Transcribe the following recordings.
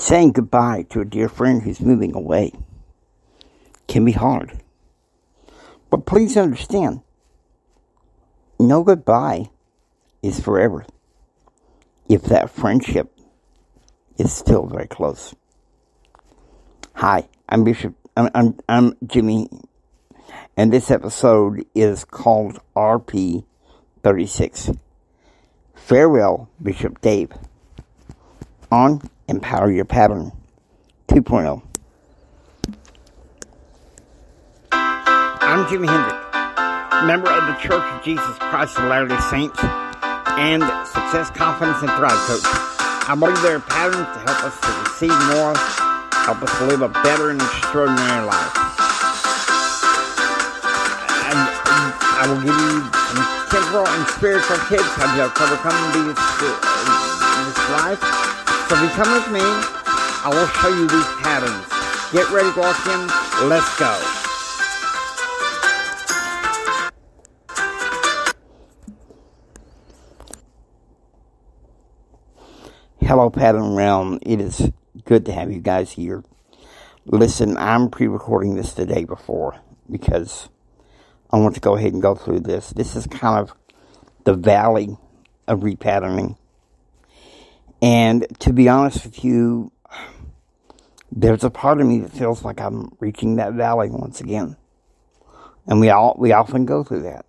Saying goodbye to a dear friend who's moving away can be hard. But please understand, no goodbye is forever if that friendship is still very close. Hi, I'm Jimmy, and this episode is called RP 36. Farewell, Bishop Dave, on Empower Your Pattern 2.0. I'm Jimi Hendrix, member of the Church of Jesus Christ of Latter-day Saints and Success, Confidence, and Thrive Coach. I believe there are patterns to help us to receive more, help us to live a better and extraordinary life. I will give you some temporal and spiritual tips how to overcome this life. So if you come with me, I will show you these patterns. Get ready to walk in. Let's go. Hello, Pattern Realm. It is good to have you guys here. Listen, I'm pre-recording this the day before because I want to go ahead and go through this. This is kind of the valley of repatterning. And to be honest with you, there's a part of me that feels like I'm reaching that valley once again. And we often go through that.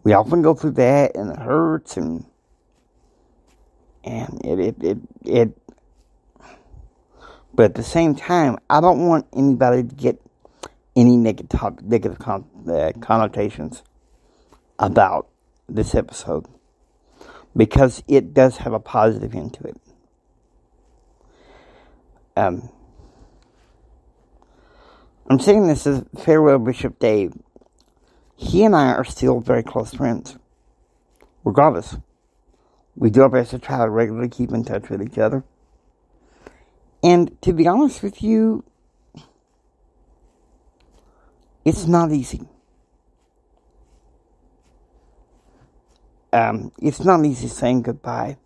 We often go through that, and it hurts, and it. But at the same time, I don't want anybody to get any negative connotations about this episode, because it does have a positive end to it. I'm saying this as Farewell, Bishop Dave. He and I are still very close friends, regardless. We do our best to try to regularly keep in touch with each other. And to be honest with you, it's not easy. It's not easy saying goodbye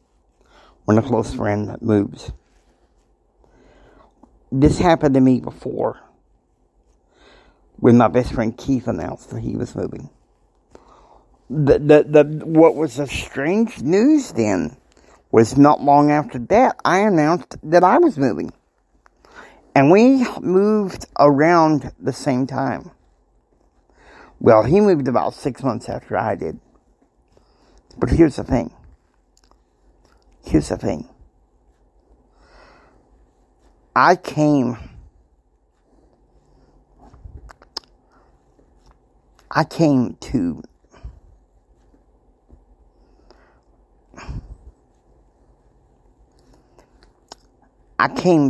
when a close friend moves. This happened to me before when my best friend Keith announced that he was moving. What was the strange news then was not long after that, I announced that I was moving. And we moved around the same time. Well, he moved about 6 months after I did. But here's the thing. I came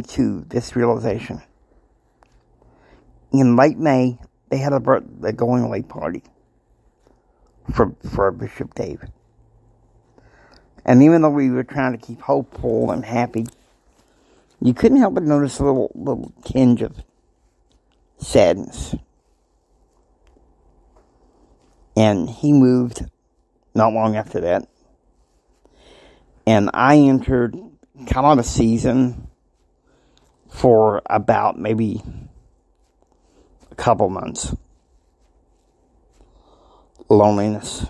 to this realization. In late May, they had a going away party for Bishop Dave. And even though we were trying to keep hopeful and happy, you couldn't help but notice a little tinge of sadness. And he moved not long after that. And I entered kind of a season for about maybe a couple months. Loneliness.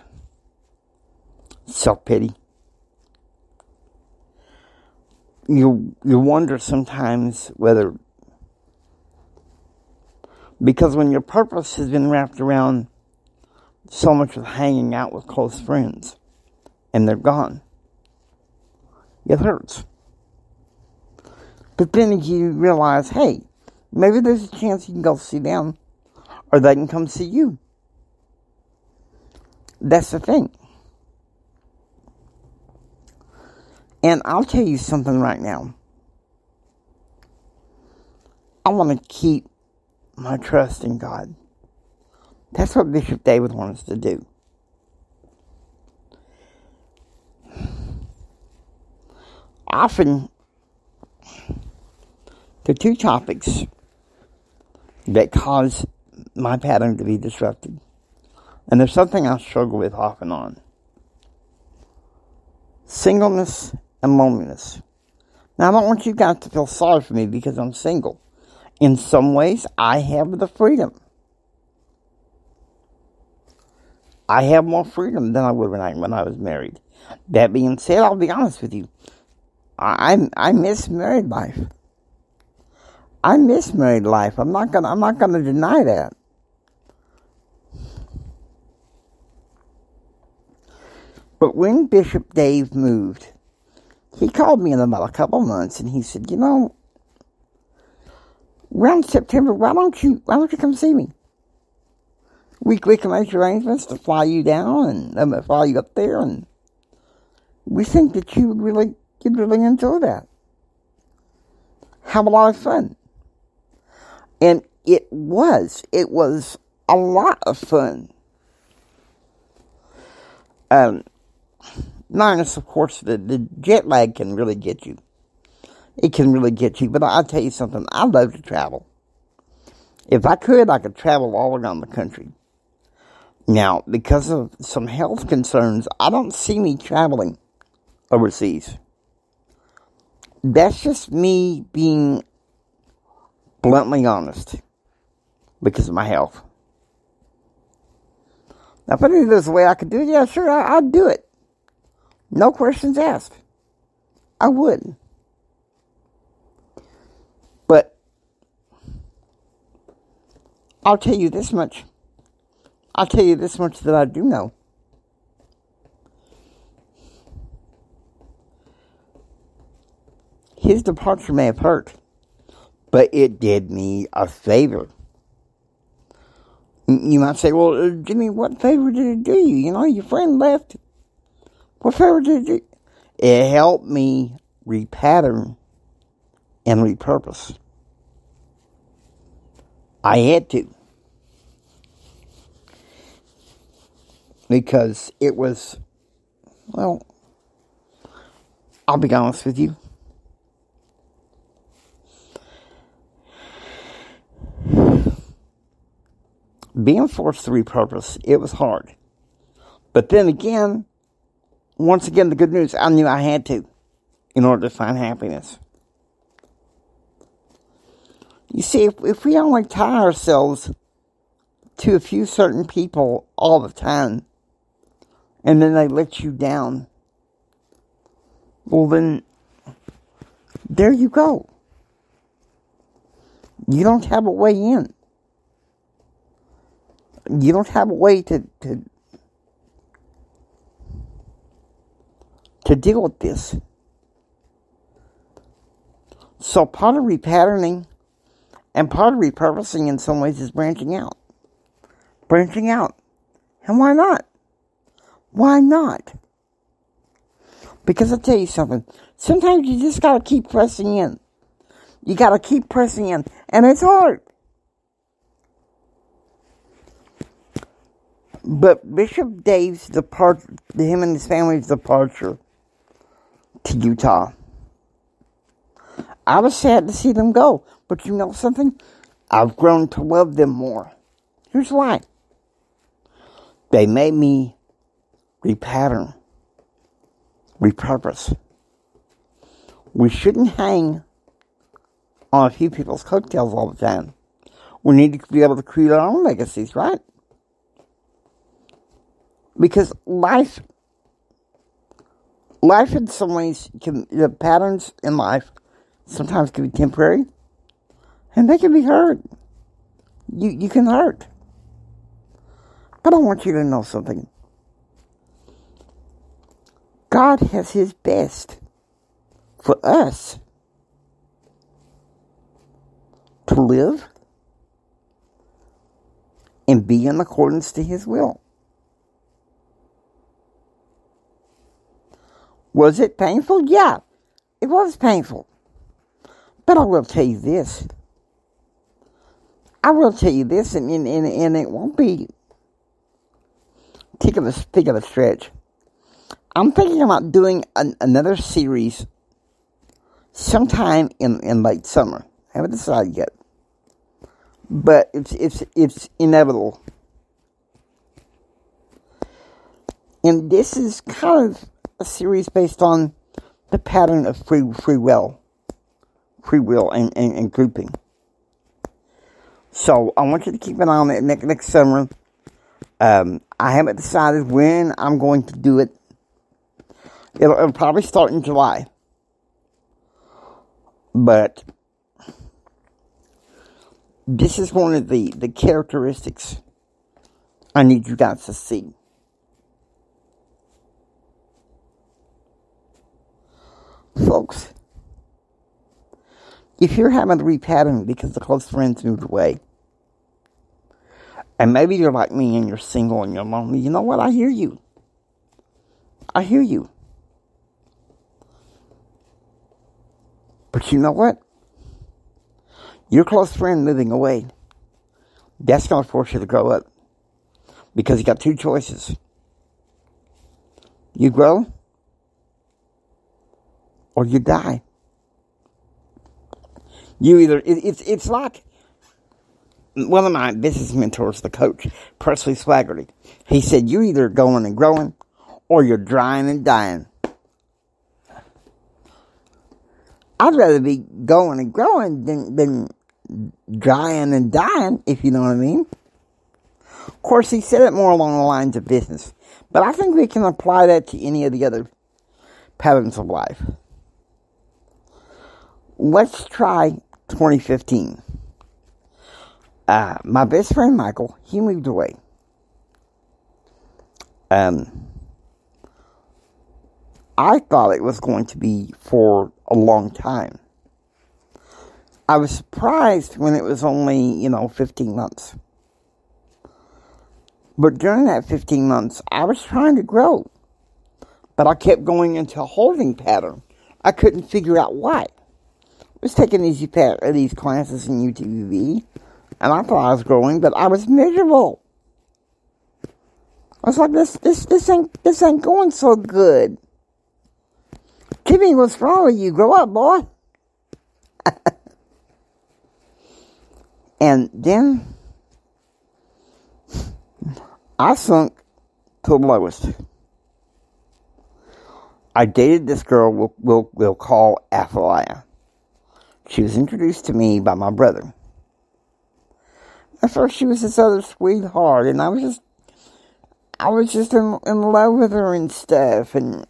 Self-pity. You wonder sometimes whether, because when your purpose has been wrapped around so much of hanging out with close friends and they're gone, it hurts. But then you realize, hey, maybe there's a chance you can go see them, or they can come see you. That's the thing. And I'll tell you something right now. I want to keep my trust in God. That's what Bishop David wants us to do. Often, the two topics that cause my pattern to be disrupted, and there's something I struggle with off and on: singleness and loneliness. Now, I don't want you guys to feel sorry for me because I'm single. In some ways, I have the freedom. I have more freedom than I would when I was married. That being said, I'll be honest with you. I miss married life. I miss married life. I'm not gonna deny that. But when Bishop Dave moved, he called me in about a couple months and he said, around September, why don't you come see me? We can make arrangements to fly you down and fly you up there, and we think that you'd really enjoy that. Have a lot of fun. And it was a lot of fun. Minus, of course, the jet lag can really get you. It can really get you, but I'll tell you something, I love to travel. If I could travel all around the country. Now, because of some health concerns, I don't see me traveling overseas. That's just me being bluntly honest because of my health. Now, if I knew there's a way I could do it, yeah, sure, I'd do it. No questions asked. I would. But I'll tell you this much. That I do know. His departure may have hurt, but it did me a favor. You might say, well, Jimmy, what favor did it do you? Your friend left. What favor did it do? It helped me repattern and repurpose. I had to. Because it was, well, I'll be honest with you. Being forced to repurpose, it was hard. But then again, once again, the good news, I knew I had to in order to find happiness. You see, if we only tie ourselves to a few certain people all the time, and then they let you down, well then, there you go. You don't have a way in. You don't have a way to deal with this. So part of repatterning and part of repurposing in some ways is branching out. Branching out. And why not? Why not? Because I'll tell you something. Sometimes you just gotta keep pressing in. You gotta keep pressing in. And it's hard. But Bishop Dave's departure, him and his family's departure to Utah, I was sad to see them go. But you know something? I've grown to love them more. Here's why. They made me repattern, repurpose. We shouldn't hang on a few people's coattails all the time. We need to be able to create our own legacies, right? Because life in some ways, the patterns in life sometimes can be temporary, and they can be hurt. You can hurt. But I want you to know something. God has His best for us to live and be in accordance to His will. Was it painful? Yeah, it was painful. But I will tell you this. And it won't be pick of a stretch. I'm thinking about doing another series sometime in late summer. I haven't decided yet. But it's inevitable. And this is kind of a series based on the pattern of free will. free will and grouping. So I want you to keep an eye on it next summer. I haven't decided when I'm going to do it. It'll probably start in July. But this is one of the characteristics I need you guys to see. Folks, if you're having to repattern because the close friends moved away, and maybe you're like me and you're single and you're lonely, you know what? I hear you. I hear you. But you know what? Your close friend moving away, that's going to force you to grow up. Because you got two choices. You grow, or you die. You either, it's like one of my business mentors, the coach, Presley Swaggerty. He said, you're either going and growing, or you're drying and dying. I'd rather be going and growing than drying and dying, if you know what I mean. Of course, he said it more along the lines of business. But I think we can apply that to any of the other patterns of life. Let's try 2015. My best friend, Michael, he moved away. I thought it was going to be for a long time. I was surprised when it was only, 15 months. But during that 15 months, I was trying to grow. But I kept going into a holding pattern. I couldn't figure out why. I was taking these classes in UTV, and I thought I was growing, but I was miserable. I was like, this ain't going so good. Timmy, what's wrong with you? Grow up, boy. And then I sunk to the lowest. I dated this girl we'll call Athalia. She was introduced to me by my brother. At first, she was this other sweetheart, and I was just in love with her and stuff. And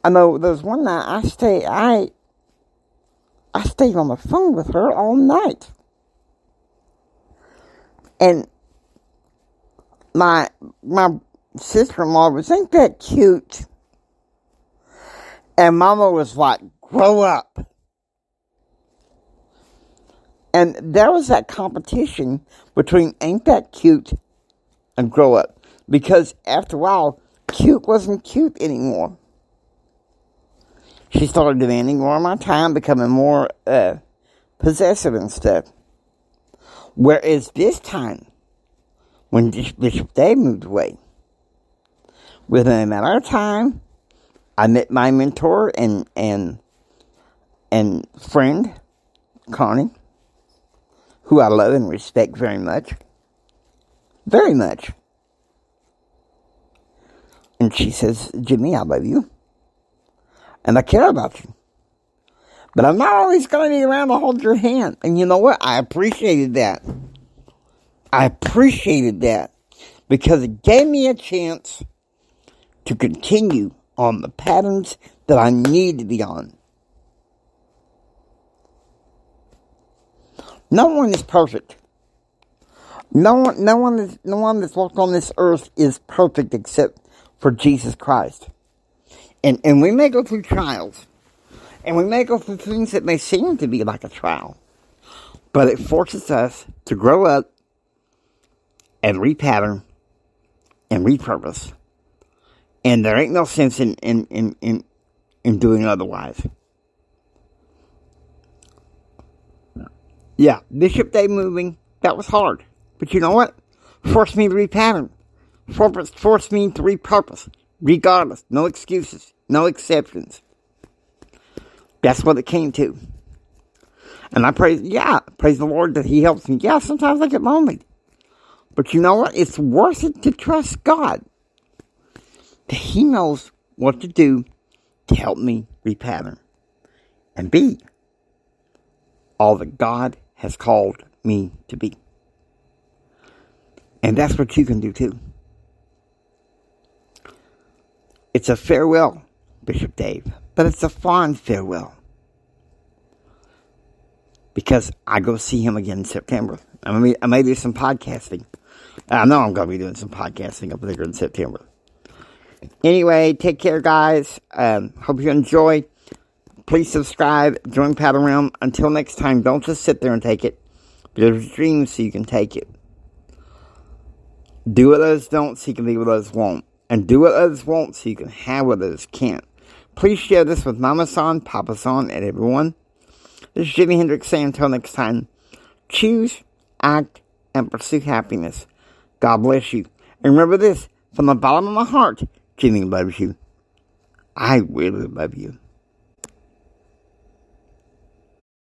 I know there was one night I stayed on the phone with her all night. And my sister-in-law was, ain't that cute? And Mama was like, grow up. And there was that competition between ain't that cute and grow up. Because after a while, cute wasn't cute anymore. She started demanding more of my time, becoming more possessive and stuff. Whereas this time, when Bishop Dave moved away, within a matter of time, I met my mentor and friend, Connie, who I love and respect very much. Very much. And she says, Jimmy, I love you. And I care about you. But I'm not always going to be around to hold your hand. And you know what? I appreciated that. I appreciated that. Because it gave me a chance to continue on the patterns that I need to be on. No one is perfect. No one that's walked on this earth is perfect except for Jesus Christ. And we may go through trials. And we may go through things that may seem to be like a trial. But it forces us to grow up and repattern and repurpose. And there ain't no sense in doing otherwise. Yeah, Bishop Day moving, that was hard. But you know what? Forced me to repattern. Forced me to repurpose. Regardless. No excuses. No exceptions. That's what it came to. And I praise the Lord that He helps me. Yeah, sometimes I get lonely. But you know what? It's worth it to trust God. That He knows what to do to help me repattern. and be all that God has called me to be. And that's what you can do too. It's a farewell, Bishop Dave, but it's a fond farewell. Because I go see him again in September. I may do some podcasting. I know I'm going to be doing some podcasting up there in September. Anyway, take care, guys. Hope you enjoy. Please subscribe. Join Paddle Realm. Until next time, don't just sit there and take it. There's dreams so you can take it. Do what others don't so you can be what others won't. And do what others won't so you can have what others can't. Please share this with Mama San, Papa San, and everyone. This is Jimi Hendrix saying until next time, choose, act, and pursue happiness. God bless you. And remember this, from the bottom of my heart, Jimi loves you. I really love you.